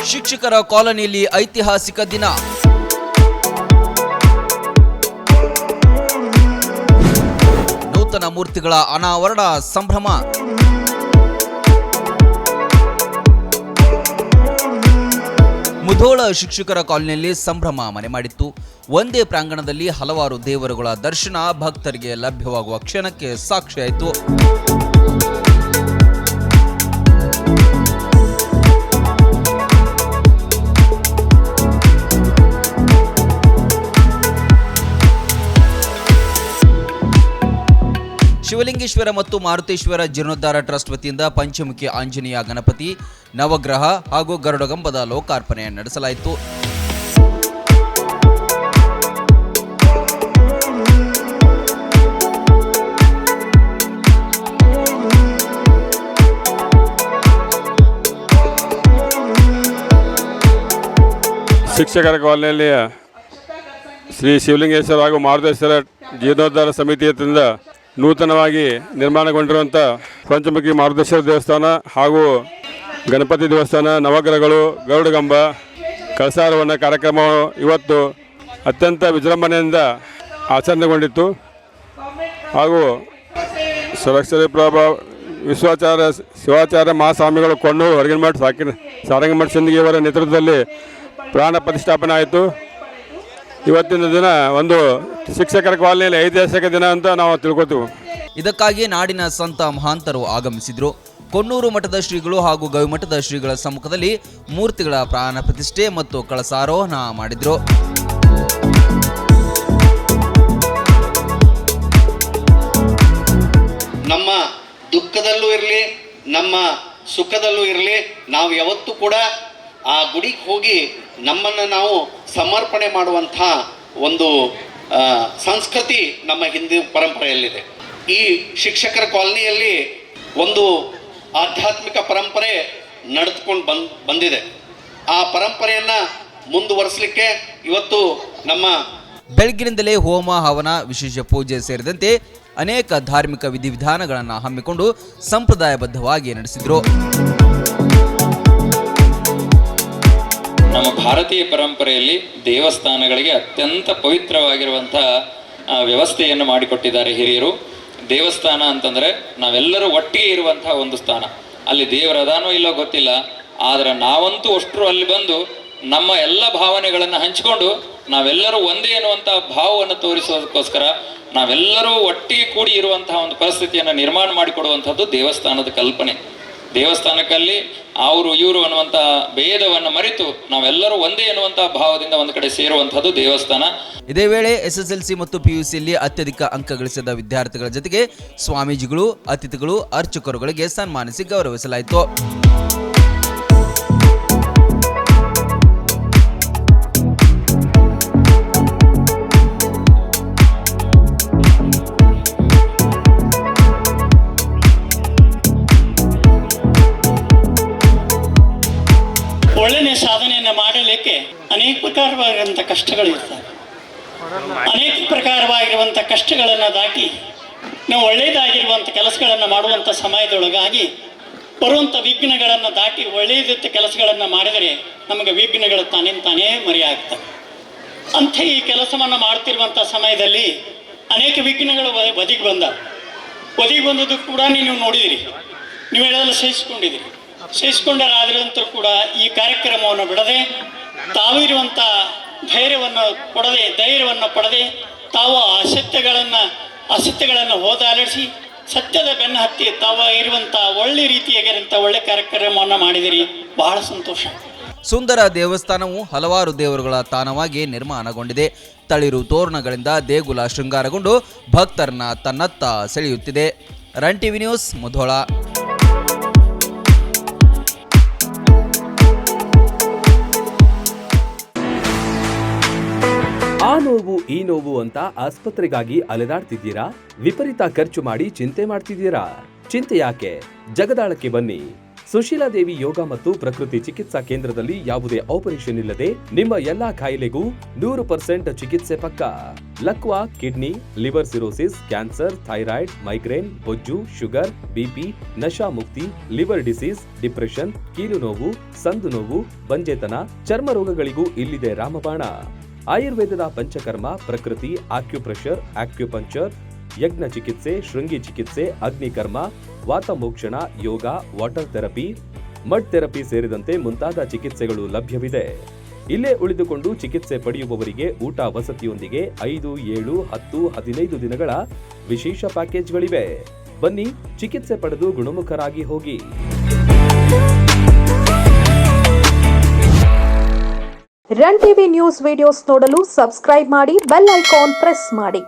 ಶಿಕ್ಷಕರ ಕಾಲೋನಿಯಲ್ಲಿ ಐತಿಹಾಸಿಕ ದಿನ. ನೂತನ ಮೂರ್ತಿಗಳ ಅನಾವರಣ ಸಂಭ್ರಮ. ಮುಧೋಳ ಶಿಕ್ಷಕರ ಕಾಲೋನಿಯಲ್ಲಿ ಸಂಭ್ರಮ ಮನೆ ಮಾಡಿತ್ತು. ಒಂದೇ ಪ್ರಾಂಗಣದಲ್ಲಿ ಹಲವಾರು ದೇವರುಗಳ ದರ್ಶನ ಭಕ್ತರಿಗೆ ಲಭ್ಯವಾಗುವ ಕ್ಷಣಕ್ಕೆ ಸಾಕ್ಷಿಯಾಯಿತು. ಶಿವಲಿಂಗೇಶ್ವರ ಮತ್ತು ಮಾರುತೇಶ್ವರ ಜೀರ್ಣೋದ್ಧಾರ ಟ್ರಸ್ಟ್ ವತಿಯಿಂದ ಪಂಚಮುಖಿ ಆಂಜನೇಯ ಗಣಪತಿ, ನವಗ್ರಹ ಹಾಗೂ ಗರುಡಗಂಬದ ಲೋಕಾರ್ಪಣೆ ನಡೆಸಲಾಯಿತು. ಶಿಕ್ಷಕರ ಕಾಲೋನಿಯಲ್ಲಿ ಶ್ರೀ ಶಿವಲಿಂಗೇಶ್ವರ ಹಾಗೂ ಮಾರುತೇಶ್ವರ ಜೀರ್ಣೋದ್ಧಾರ ಸಮಿತಿಯಿಂದ ನೂತನವಾಗಿ ನಿರ್ಮಾಣಗೊಂಡಿರುವಂಥ ಪಂಚಮುಖಿ ಮಾರುತೇಶ್ವರ ದೇವಸ್ಥಾನ ಹಾಗೂ ಗಣಪತಿ ದೇವಸ್ಥಾನ, ನವಗ್ರಹಗಳು, ಗರುಡಗಂಬ, ಕಳಸಾರೋಹಣ ಕಾರ್ಯಕ್ರಮ ಇವತ್ತು ಅತ್ಯಂತ ವಿಜೃಂಭಣೆಯಿಂದ ಆಚರಣೆಗೊಂಡಿತ್ತು. ಹಾಗೂ ಸುರಕ್ಷತೆ ಪ್ರಭಾ ವಿಶ್ವಾಚಾರ್ಯ ಶಿವಾಚಾರ್ಯ ಮಹಾಸ್ವಾಮಿಗಳು ಕೊಣ್ಣೂರು ಹೊರಗಿನಮಠ ಸಾರಂಗಮಠ ಸಿಂದಗಿಯವರ ನೇತೃತ್ವದಲ್ಲಿ ಪ್ರಾಣ ಪ್ರತಿಷ್ಠಾಪನೆ ಆಯಿತು. ಇವತ್ತಿನ ದಿನ ಒಂದು ಶಿಕ್ಷಕರ ಕಾಲೋನಿಯಲ್ಲಿ ಐತಿಹಾಸಿಕ ದಿನ ಅಂತ ನಾವು ತಿಳ್ಕೊತೀವಿ. ಇದಕ್ಕಾಗಿ ನಾಡಿನ ಸಂತ ಮಹಾಂತರು ಆಗಮಿಸಿದ್ರು. ಕೊಣ್ಣೂರು ಮಠದ ಶ್ರೀಗಳು ಹಾಗೂ ಗವಿಮಠದ ಶ್ರೀಗಳ ಸಮ್ಮುಖದಲ್ಲಿ ಮೂರ್ತಿಗಳ ಪ್ರಾಣ ಪ್ರತಿಷ್ಠೆ ಮತ್ತು ಕಳಸಾರೋಹಣ ಮಾಡಿದ್ರು. ನಮ್ಮ ದುಃಖದಲ್ಲೂ ಇರಲಿ, ನಮ್ಮ ಸುಖದಲ್ಲೂ ಇರಲಿ, ನಾವು ಯಾವತ್ತೂ ಕೂಡ ಆ ಗುಡಿಗೆ ಹೋಗಿ ನಮ್ಮನ್ನು ನಾವು ಸಮರ್ಪಣೆ ಮಾಡುವಂಥ ಒಂದು ಸಂಸ್ಕೃತಿ ನಮ್ಮ ಹಿಂದೂ ಪರಂಪರೆಯಲ್ಲಿದೆ. ಈ ಶಿಕ್ಷಕರ ಕಾಲೋನಿಯಲ್ಲಿ ಒಂದು ಆಧ್ಯಾತ್ಮಿಕ ಪರಂಪರೆ ನಡೆದುಕೊಂಡು ಬಂದಿದೆ. ಆ ಪರಂಪರೆಯನ್ನು ಮುಂದುವರಿಸಲಿಕ್ಕೆ ಇವತ್ತು ನಮ್ಮ ಬೆಳಗ್ಗಿನಿಂದಲೇ ಹೋಮ, ಹವನ, ವಿಶೇಷ ಪೂಜೆ ಸೇರಿದಂತೆ ಅನೇಕ ಧಾರ್ಮಿಕ ವಿಧಿವಿಧಾನಗಳನ್ನು ಹಮ್ಮಿಕೊಂಡು ಸಂಪ್ರದಾಯಬದ್ಧವಾಗಿ ನಡೆಸಿದರು. ನಮ್ಮ ಭಾರತೀಯ ಪರಂಪರೆಯಲ್ಲಿ ದೇವಸ್ಥಾನಗಳಿಗೆ ಅತ್ಯಂತ ಪವಿತ್ರವಾಗಿರುವಂಥ ವ್ಯವಸ್ಥೆಯನ್ನು ಮಾಡಿಕೊಟ್ಟಿದ್ದಾರೆ ಹಿರಿಯರು. ದೇವಸ್ಥಾನ ಅಂತಂದರೆ ನಾವೆಲ್ಲರೂ ಒಟ್ಟಿಗೆ ಇರುವಂಥ ಒಂದು ಸ್ಥಾನ. ಅಲ್ಲಿ ದೇವರದಾನೋ ಇಲ್ಲೋ ಗೊತ್ತಿಲ್ಲ, ಆದರೆ ನಾವಂತೂ ಅಷ್ಟರು ಅಲ್ಲಿ ಬಂದು ನಮ್ಮ ಎಲ್ಲ ಭಾವನೆಗಳನ್ನು ಹಂಚಿಕೊಂಡು ನಾವೆಲ್ಲರೂ ಒಂದೇ ಅನ್ನುವಂಥ ಭಾವವನ್ನು ತೋರಿಸೋದಕ್ಕೋಸ್ಕರ ನಾವೆಲ್ಲರೂ ಒಟ್ಟಿಗೆ ಕೂಡಿ ಇರುವಂತಹ ಒಂದು ಪರಿಸ್ಥಿತಿಯನ್ನು ನಿರ್ಮಾಣ ಮಾಡಿಕೊಡುವಂಥದ್ದು ದೇವಸ್ಥಾನದ ಕಲ್ಪನೆ. ದೇವಸ್ಥಾನಕ್ಕಲ್ಲಿ ಅವರು ಇವರು ಅನ್ನುವಂಥ ಭೇದವನ್ನು ಮರೆತು ನಾವೆಲ್ಲರೂ ಒಂದೇ ಎನ್ನುವಂಥ ಭಾವದಿಂದ ಒಂದು ಕಡೆ ಸೇರುವಂಥದ್ದು ದೇವಸ್ಥಾನ. ಇದೇ ವೇಳೆ SSLC ಮತ್ತು PUCಯಲ್ಲಿ ಅತ್ಯಧಿಕ ಅಂಕ ಗಳಿಸಿದ ವಿದ್ಯಾರ್ಥಿಗಳ ಜೊತೆಗೆ ಸ್ವಾಮೀಜಿಗಳು, ಅತಿಥಿಗಳು, ಅರ್ಚಕರುಗಳಿಗೆ ಸನ್ಮಾನಿಸಿ ಗೌರವಿಸಲಾಯಿತು. ಒಳ್ಳೆಯ ಸಾಧನೆಯನ್ನು ಮಾಡಲಿಕ್ಕೆ ಅನೇಕ ಪ್ರಕಾರವಾಗಿರುವಂಥ ಕಷ್ಟಗಳು ಇರ್ತವೆ. ಅನೇಕ ಪ್ರಕಾರವಾಗಿರುವಂಥ ಕಷ್ಟಗಳನ್ನು ದಾಟಿ ನಾವು ಒಳ್ಳೆಯದಾಗಿರುವಂಥ ಕೆಲಸಗಳನ್ನು ಮಾಡುವಂಥ ಸಮಯದೊಳಗಾಗಿ ಬರುವಂಥ ವಿಘ್ನಗಳನ್ನು ದಾಟಿ ಒಳ್ಳೆಯದ ಕೆಲಸಗಳನ್ನು ಮಾಡಿದರೆ ನಮಗೆ ವಿಘ್ನಗಳು ತಾನೇ ಮರೆಯಾಗ್ತವೆ. ಅಂಥ ಈ ಕೆಲಸವನ್ನು ಮಾಡ್ತಿರುವಂಥ ಸಮಯದಲ್ಲಿ ಅನೇಕ ವಿಘ್ನಗಳು ಒದಗಿ ಬಂದದ್ದು ಕೂಡ ನೀವು ನೋಡಿದಿರಿ, ನೀವೆಲ್ಲ ಸಹಿಸಿಕೊಂಡರಾದ್ರಂತರೂ ಕೂಡ ಈ ಕಾರ್ಯಕ್ರಮವನ್ನು ಬಿಡದೆ ತಾವಿರುವಂಥ ಧೈರ್ಯವನ್ನು ಪಡೆದೆ ತಾವು ಅಸತ್ಯಗಳನ್ನು ಹೋದಾಲಿಸಿ ಸತ್ಯದ ಬೆನ್ನ ಹತ್ತಿ ತಾವು ಇರುವಂಥ ಒಳ್ಳೆ ರೀತಿಯಾಗಿರುವಂಥ ಒಳ್ಳೆ ಕಾರ್ಯಕ್ರಮವನ್ನು ಮಾಡಿದಿರಿ. ಬಹಳ ಸಂತೋಷ. ಸುಂದರ ದೇವಸ್ಥಾನವು ಹಲವಾರು ದೇವರುಗಳ ತಾಣವಾಗಿ ನಿರ್ಮಾಣಗೊಂಡಿದೆ. ತಳಿರು ತೋರಣಗಳಿಂದ ದೇಗುಲ ಶೃಂಗಾರಗೊಂಡು ಭಕ್ತರನ್ನ ತನ್ನತ್ತ ಸೆಳೆಯುತ್ತಿದೆ. Run TV news, Mudhol. ಆ ನೋವು ಈ ನೋವು ಅಂತ ಆಸ್ಪತ್ರೆಗಾಗಿ ಅಲೆದಾಡ್ತಿದ್ದೀರಾ? ವಿಪರೀತ ಖರ್ಚು ಮಾಡಿ ಚಿಂತೆ ಮಾಡ್ತಿದ್ದೀರಾ? ಚಿಂತೆ ಯಾಕೆ? ಜಗದಾಳಕ್ಕೆ ಬನ್ನಿ. ಸುಶೀಲಾದೇವಿ ಯೋಗ ಮತ್ತು ಪ್ರಕೃತಿ ಚಿಕಿತ್ಸಾ ಕೇಂದ್ರದಲ್ಲಿ ಯಾವುದೇ ಆಪರೇಷನ್ ಇಲ್ಲದೆ ನಿಮ್ಮ ಎಲ್ಲಾ ಕಾಯಿಲೆಗೂ 100% ಚಿಕಿತ್ಸೆ ಪಕ್ಕ. ಲಕ್ವಾ, kidney, liver cirrhosis, cancer, thyroid, migraine, ಬೊಜ್ಜು, ಶುಗರ್, ಬಿಪಿ, ನಶಾ ಮುಕ್ತಿ, ಲಿವರ್ ಡಿಸೀಸ್, ಡಿಪ್ರೆಷನ್, ಕೀಲು ನೋವು, ಸಂದು ನೋವು, ಬಂಜೆತನ, ಚರ್ಮ ರೋಗಗಳಿಗೂ ಇಲ್ಲಿದೆ ರಾಮಬಾಣ. ಆಯುರ್ವೇದದ ಪಂಚಕರ್ಮ, ಪ್ರಕೃತಿ, ಆಕ್ಯುಪ್ರೆಷರ್, ಆಕ್ಯುಪಂಕ್ಚರ್, ಯಜ್ಞ ಚಿಕಿತ್ಸೆ, ಶೃಂಗಿ ಚಿಕಿತ್ಸೆ, ಅಗ್ನಿಕರ್ಮ, ವಾತಮೋಕ್ಷಣ, ಯೋಗ, ವಾಟರ್ ಥೆರಪಿ, ಮಡ್ ಥೆರಪಿ ಸೇರಿದಂತೆ ಮುಂತಾದ ಚಿಕಿತ್ಸೆಗಳು ಲಭ್ಯವಿದೆ. ಇಲ್ಲೇ ಉಳಿದುಕೊಂಡು ಚಿಕಿತ್ಸೆ ಪಡೆಯುವವರಿಗೆ ಊಟ ವಸತಿಯೊಂದಿಗೆ 5, 7, 10, 15 ದಿನಗಳ ವಿಶೇಷ ಪ್ಯಾಕೇಜ್ಗಳಿವೆ. ಬನ್ನಿ, ಚಿಕಿತ್ಸೆ ಪಡೆದು ಗುಣಮುಖರಾಗಿ ಹೋಗಿ. ರನ್ ಟಿವಿ ನ್ಯೂಸ್ ವಿಡಿಯೋಸ್ ನೋಡಲು ಸಬ್ಸ್ಕ್ರೈಬ್ ಮಾಡಿ, ಬೆಲ್ ಐಕಾನ್ ಪ್ರೆಸ್ ಮಾಡಿ.